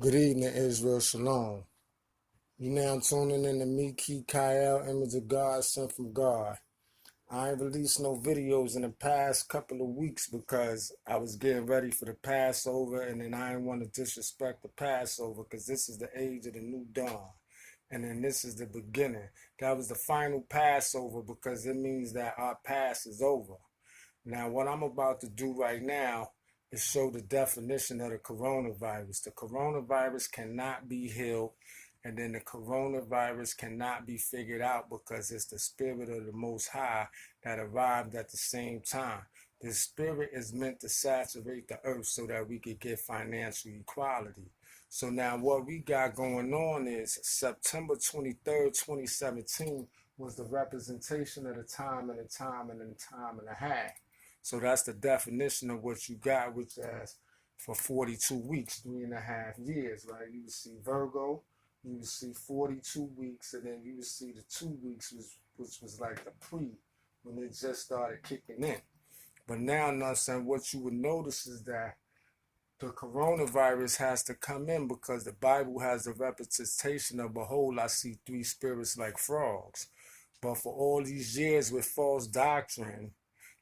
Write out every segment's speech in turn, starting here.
Good evening, Israel. Shalom. You now tuning in to me, Key Kyle, image of God, sent from God. I ain't released no videos in the past couple of weeks because I was getting ready for the Passover, and then I didn't want to disrespect the Passover because this is the age of the new dawn. And then this is the beginning. That was the final Passover because it means that our past is over. Now, what I'm about to do right now is show the definition of the coronavirus. The coronavirus cannot be healed, and then the coronavirus cannot be figured out because it's the spirit of the Most High that arrived at the same time. The spirit is meant to saturate the earth so that we could get financial equality. So now what we got going on is September 23rd, 2017 was the representation of the time and the time and the time and a half. So that's the definition of what you got, which is for 42 weeks, 3.5 years, right? You would see Virgo, you would see 42 weeks, and then you would see the 2 weeks, which was like the pre, when it just started kicking in. But now, you know what I'm saying, what you would notice is that the coronavirus has to come in because the Bible has the representation of, behold, I see three spirits like frogs. But for all these years with false doctrine,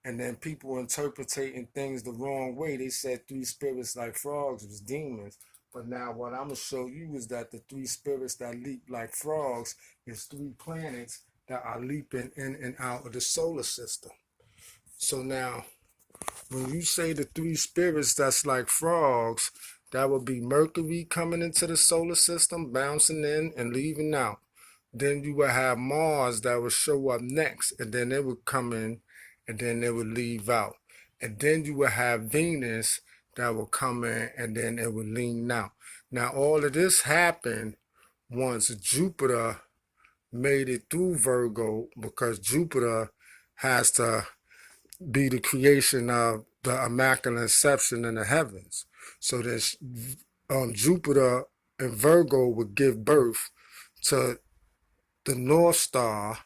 and then people interpreting things the wrong way, they said three spirits like frogs was demons. But now what I'm going to show you is that the three spirits that leap like frogs is three planets that are leaping in and out of the solar system. So now, when you say the three spirits that's like frogs, that would be Mercury coming into the solar system, bouncing in and leaving out. Then you would have Mars that would show up next, and then it would come in, and then it would leave out. And then you would have Venus that would come in, and then it would lean out. Now, all of this happened once Jupiter made it through Virgo, because Jupiter has to be the creation of the Immaculate Conception in the heavens. So this Jupiter and Virgo would give birth to the North Star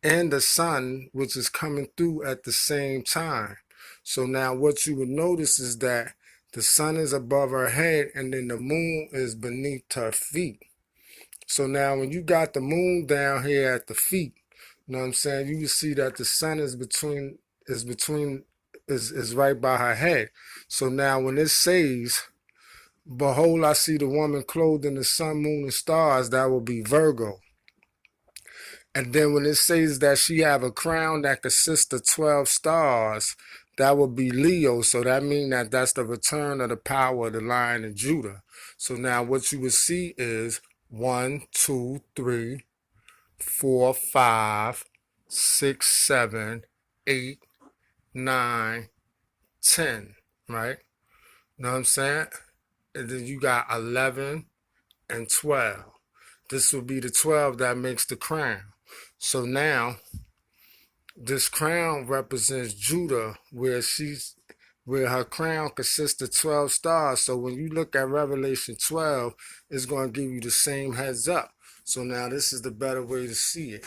and the sun, which is coming through at the same time. So now what you would notice is that the sun is above her head and then the moon is beneath her feet. So now when you got the moon down here at the feet, you know what I'm saying, you can see that the sun is right by her head. So now when it says, behold, I see the woman clothed in the sun, moon, and stars, that will be Virgo. And then when it says that she have a crown that consists of 12 stars, that would be Leo. So that means that that's the return of the power of the Lion of Judah. So now what you would see is 1, 2, 3, 4, 5, 6, 7, 8, 9, 10, right? Know what I'm saying? And then you got 11 and 12. This will be the 12 that makes the crown. So now, this crown represents Judah, where her crown consists of 12 stars. So when you look at Revelation 12, it's going to give you the same heads up. So now this is the better way to see it.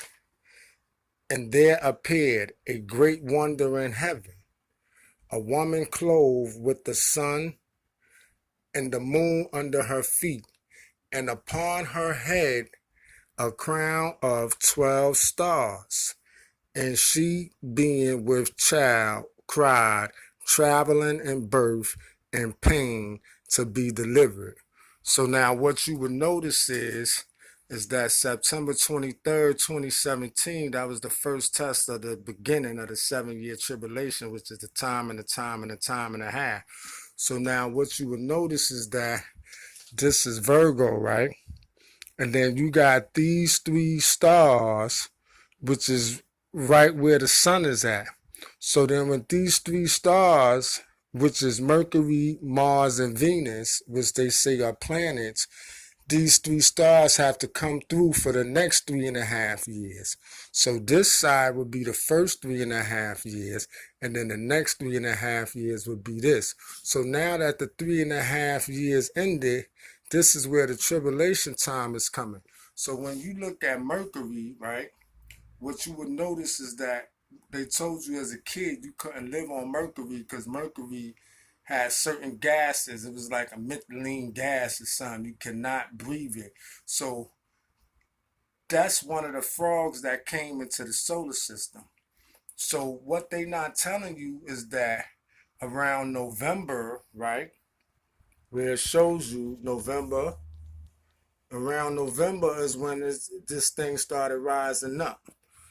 And there appeared a great wonder in heaven, a woman clothed with the sun and the moon under her feet, and upon her head a crown of 12 stars. And she, being with child, cried, traveling in birth and pain to be delivered. So now what you would notice is that September 23rd, 2017, that was the first test of the beginning of the 7-year tribulation, which is the time and the time and the time and a half. So now what you would notice is that this is Virgo, right? And then you got these three stars, which is right where the sun is at. So then with these three stars, which is Mercury, Mars, and Venus, which they say are planets, these three stars have to come through for the next 3.5 years. So this side would be the first 3.5 years, and then the next 3.5 years would be this. So now that the 3.5 years ended, this is where the tribulation time is coming. So when you look at Mercury, right, what you would notice is that they told you as a kid you couldn't live on Mercury because Mercury had certain gases. It was like a methylene gas or something. You cannot breathe it. So that's one of the frogs that came into the solar system. So what they not telling you is that around November, right, where it shows you November, around November is when this thing started rising up.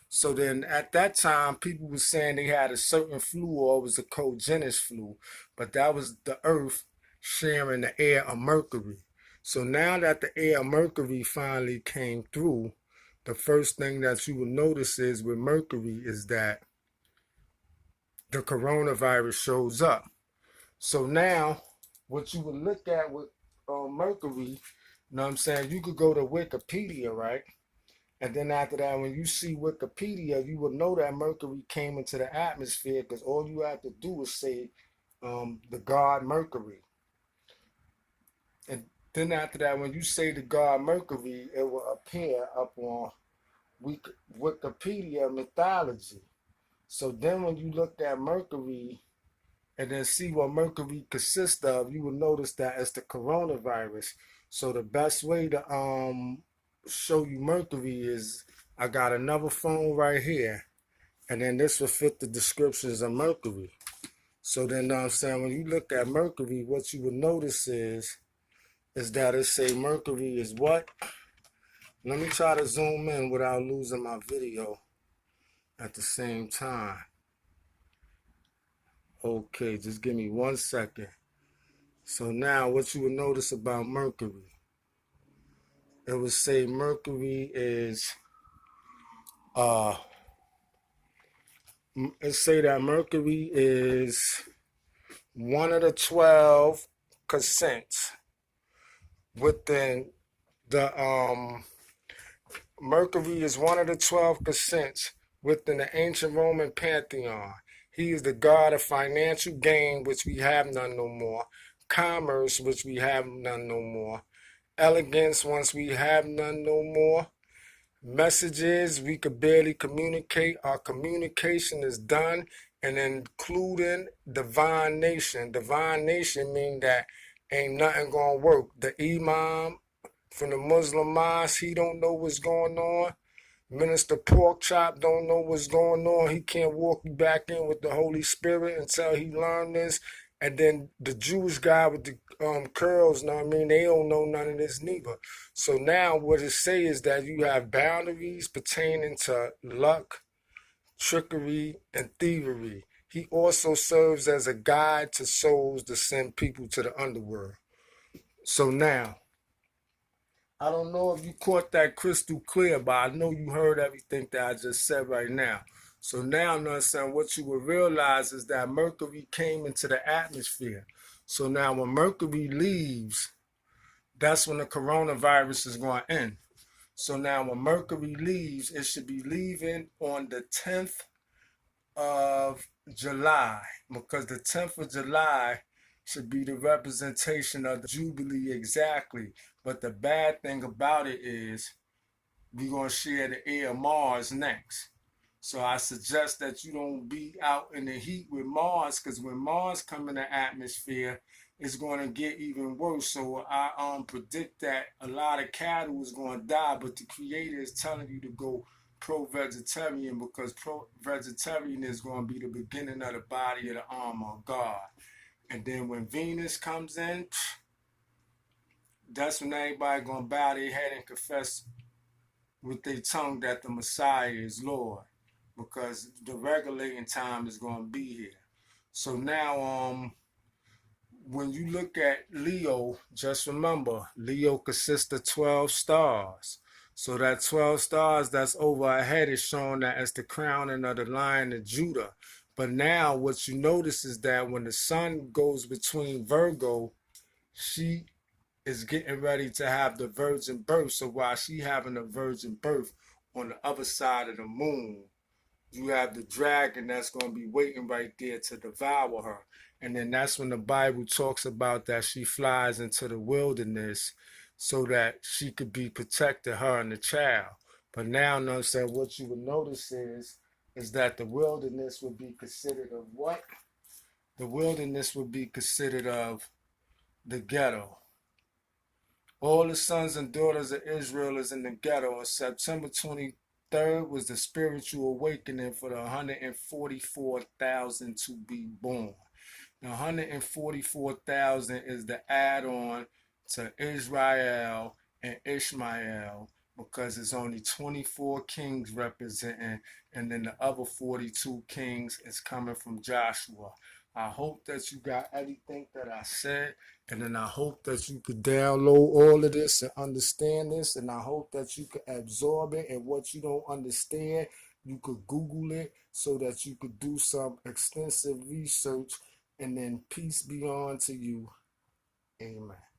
So then at that time, people were saying they had a certain flu or it was a congenital flu, but that was the earth sharing the air of Mercury. So now that the air of Mercury finally came through, the first thing that you will notice is with Mercury is that the coronavirus shows up. So now what you would look at with Mercury, you know what I'm saying, you could go to Wikipedia, right? And then after that, when you see Wikipedia, you will know that Mercury came into the atmosphere because all you have to do is say the god Mercury. And then after that, when you say the god Mercury, it will appear up on Wikipedia mythology. So then when you look at Mercury and then see what Mercury consists of, you will notice that it's the coronavirus. So the best way to show you Mercury is I got another phone right here, and then this will fit the descriptions of Mercury. So then, I'm saying, when you look at Mercury, what you will notice is that it say Mercury is what? Let me try to zoom in without losing my video at the same time. Okay, just give me 1 second. So now what you will notice about Mercury, it would say Mercury is it say that Mercury is one of the 12 consents within the Mercury is one of the 12 consents within the ancient Roman pantheon. He is the god of financial gain, which we have none no more, commerce, which we have none no more, elegance, once we have none no more, messages, we could barely communicate. Our communication is done, and including divine nation. Divine nation mean that ain't nothing gonna work. The imam from the Muslim mosque, he don't know what's going on. Minister Porkchop don't know what's going on. He can't walk you back in with the Holy Spirit until he learn this. And then the Jewish guy with the curls, know what I mean? They don't know none of this neither. So now what it say is that you have boundaries pertaining to luck, trickery, and thievery. He also serves as a guide to souls to send people to the underworld. So now, I don't know if you caught that crystal clear, but I know you heard everything that I just said right now. So now, you know what I'm saying, what you will realize is that Mercury came into the atmosphere. So now when Mercury leaves, that's when the coronavirus is going to end. So now when Mercury leaves, it should be leaving on the 10th of July, because the 10th of July should be the representation of the Jubilee exactly. But the bad thing about it is we're going to share the air of Mars next. So I suggest that you don't be out in the heat with Mars, because when Mars come in the atmosphere, it's going to get even worse. So I predict that a lot of cattle is going to die, but the Creator is telling you to go pro-vegetarian, because pro-vegetarian is going to be the beginning of the body of the armor of God. And then when Venus comes in, that's when everybody going to bow their head and confess with their tongue that the Messiah is Lord, because the regulating time is going to be here. So now, when you look at Leo, just remember, Leo consists of 12 stars. So that 12 stars that's over our head is showing that as the crowning of the Lion of Judah. But now what you notice is that when the sun goes between Virgo, she is getting ready to have the virgin birth. So while she having a virgin birth, on the other side of the moon, you have the dragon that's going to be waiting right there to devour her. And then that's when the Bible talks about that she flies into the wilderness so that she could be protected, her and the child. But now, you know what I'm saying, what you would notice is that the wilderness would be considered of what? the wilderness would be considered of the ghetto. All the sons and daughters of Israel is in the ghetto, and September 23rd was the spiritual awakening for the 144,000 to be born. The 144,000 is the add-on to Israel and Ishmael, because it's only 24 kings representing, and then the other 42 kings is coming from Joshua. I hope that you got everything that I said, and then I hope that you could download all of this and understand this, and I hope that you could absorb it, and what you don't understand, you could Google it so that you could do some extensive research, and then peace be unto you. Amen.